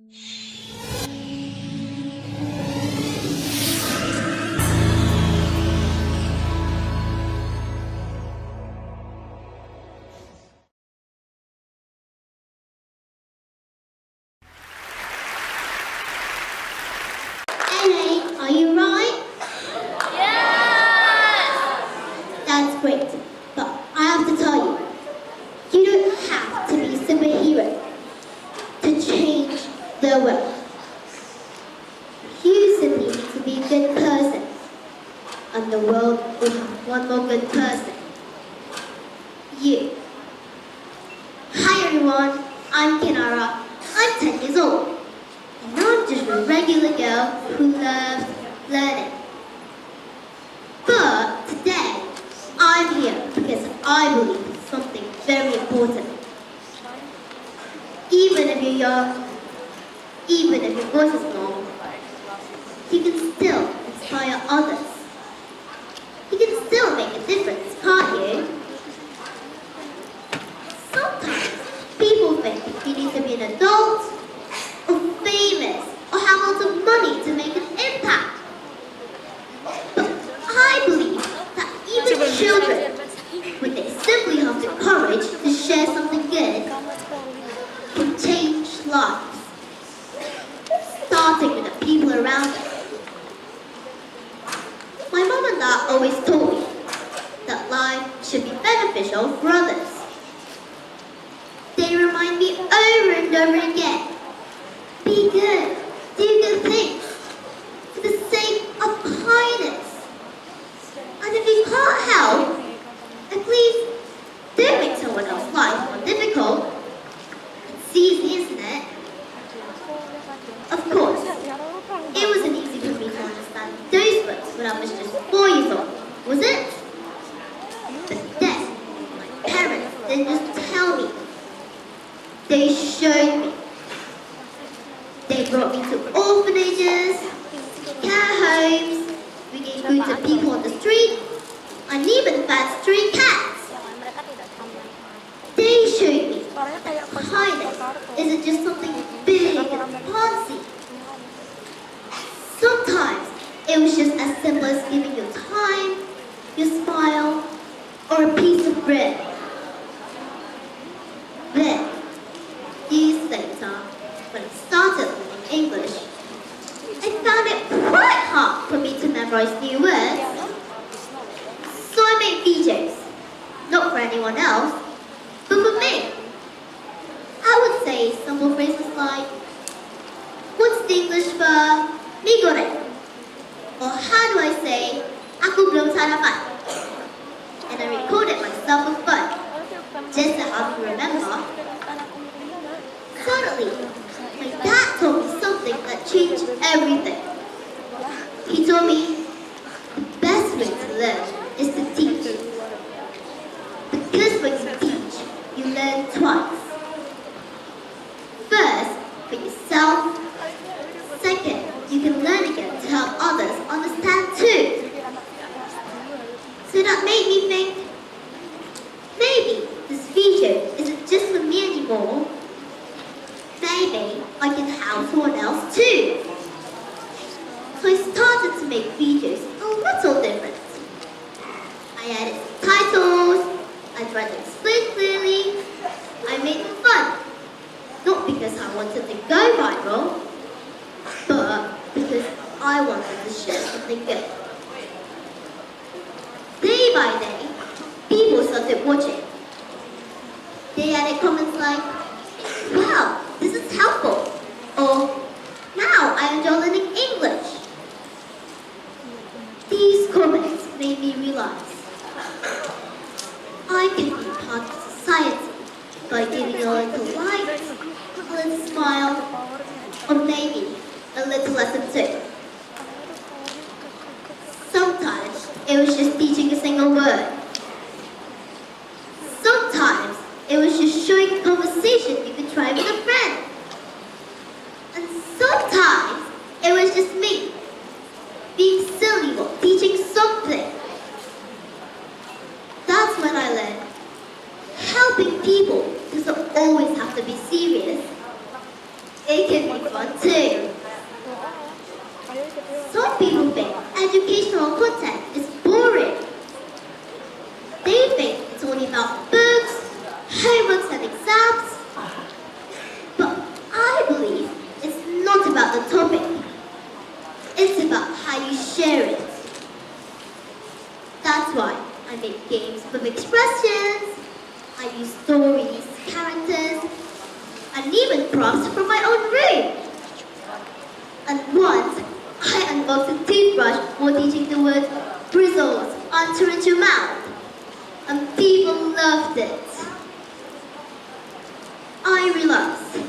Ellie, are you right? Yes! That's great. But I have to tell you, you don't have to be a superhero to change the world. You simply need to be a good person, and the world will have one more good person. You. Hi everyone, I'm Kinara. I'm 10 years old. And I'm just a regular girl who loves learning. But today, I'm here because I believe in something very important. Even if you're young, even if your voice is small, you can still inspire others. You can still make a difference, can't you? Sometimes people think you need to be an adult, or famous, or have lots of money to make an impact. But I believe that even children, when they simply have the courage to share something good, can change lives, starting with the people around them. My mom and dad always told me that life should be beneficial for others. They remind me over and over again, be good, do good things, for the sake of kindness. And if you can't help, then please don't make someone else's life more difficult. It's easy, isn't it? Of course, it wasn't easy for me to understand those books when I was just 4 years old, was it? But then, my parents didn't just tell me, they showed me. They brought me to orphanages, care homes, we gave food to people on the street, and even fed stray cats. They showed me that kindness isn't just something big and fancy. Sometimes it was just as simple as giving your time, your smile, or a piece of bread. Then, years later, when I started learning English, I found it quite hard for me to memorize new words. So I made videos, not for anyone else, but for me. I would say simple phrases like, what's the English for mie goreng? Or how do I say, aku belum sarapan? And I recorded myself for fun, just to help me remember. Suddenly, my dad told me something that changed everything. He told me, the best way to learn is to teach. Because when you teach, you learn twice. First, for yourself. Second, you can learn again to help others understand too. So that made me think, maybe this video isn't just for me anymore. Maybe I can help someone else too. So I started to make videos a little different. I added titles, I tried to explain clearly, I made them fun. Not because I wanted to go viral, but because I wanted to share something good. Day by day, people started watching. They added comments like, wow, this is helpful, or now I enjoy learning English. These comments made me realize I can be part of society by giving a little light, a little smile, or maybe a little lesson too. Sometimes it was just teaching a single word. Sometimes it was just showing a conversation you could try with a friend. And sometimes it was just me being silly while teaching something. That's when I learned helping people doesn't always have to be serious. It can be fun too. Some people think educational content is boring. They think it's only about books, homeworks and exams. But I believe it's not about the topic. It's about how you share it. That's why I make games with expressions. I use stories, characters, and even props from my own room. And once, I unboxed a toothbrush while teaching the word bristles onto your mouth. And people loved it. I realized,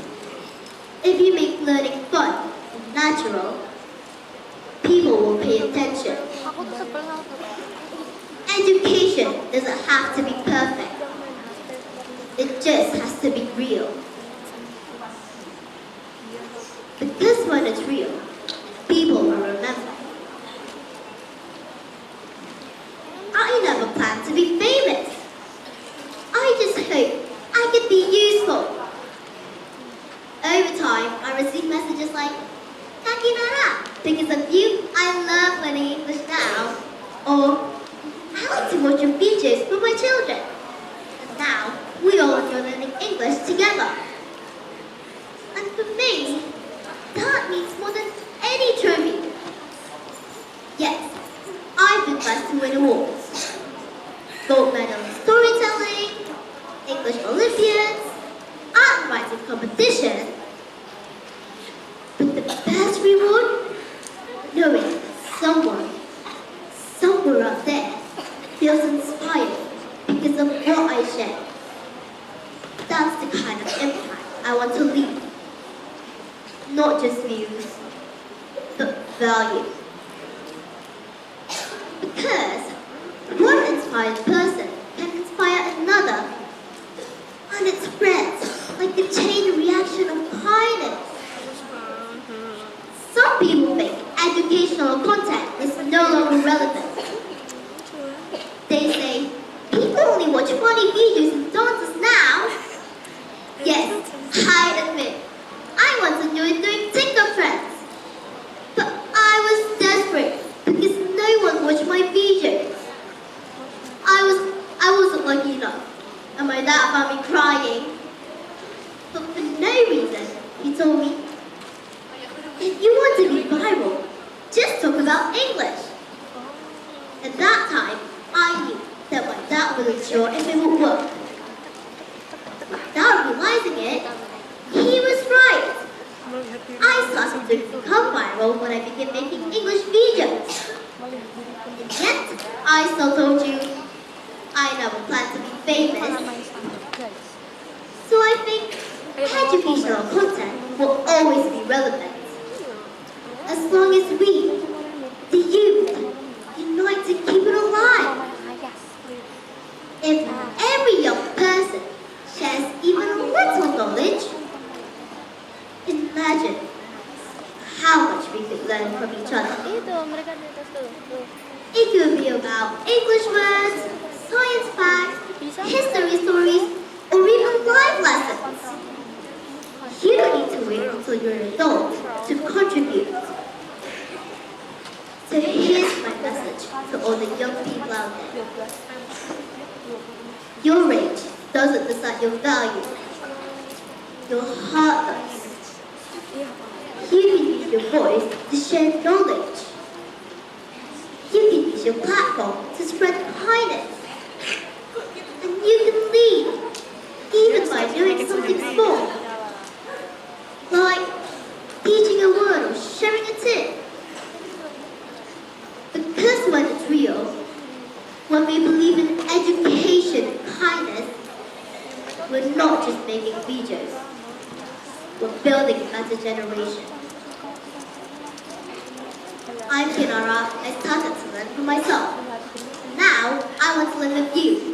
if you make learning fun and natural, people will pay attention. Education doesn't have to be perfect. It just has to be real. Because when it's real, people will remember. I never planned to be famous. I just hope I could be useful. Over time, I received messages like, Kinara, because of you, I love learning English now. Or, I like to watch your videos for my children. And now, we all enjoy learning English together. And for me, that means more than any trophy. Yes, I've been blessed to win awards. Gold medal in storytelling, English Olympiads, art and writing competition. But the best reward? Knowing someone, somewhere out there, feels inspired because of what I share. That's the kind of impact I want to leave. Not just views, but value. Because one inspired person can inspire another, and it spreads like a chain reaction of kindness. Some people think educational content is no longer relevant. They say, people only watch funny videos and dances now. Yes, I admit, I once enjoyed doing TikTok trends. But I was desperate because no one watched my videos. I wasn't lucky enough, and my dad found me crying. But for no reason, he told me, if you want to be viral, just talk about English. At that time, I knew that my dad wasn't sure if it would work. Without realizing it, he was right. I started to become viral when I began making English videos. And yet, I still told you, I never planned to be famous. So I think educational content will always be relevant. As long as we, the youth, unite to keep it alive. If every young person shares even a little knowledge, imagine how much we could learn from each other. It could be about English words, science facts, history stories, or even life lessons. You don't need to wait until you're an adult to contribute. So here's my message to all the young people out there. Your age doesn't decide your value. Your heart does. You can use your voice to share knowledge. You can use your platform to spread kindness. And you can lead, even by doing something small. Like teaching a word or sharing a tip. Because when it's real, when we believe in education and kindness, we're not just making videos. We're building a better generation. I'm Kinara. I started to learn for myself. Now, I want to learn with you.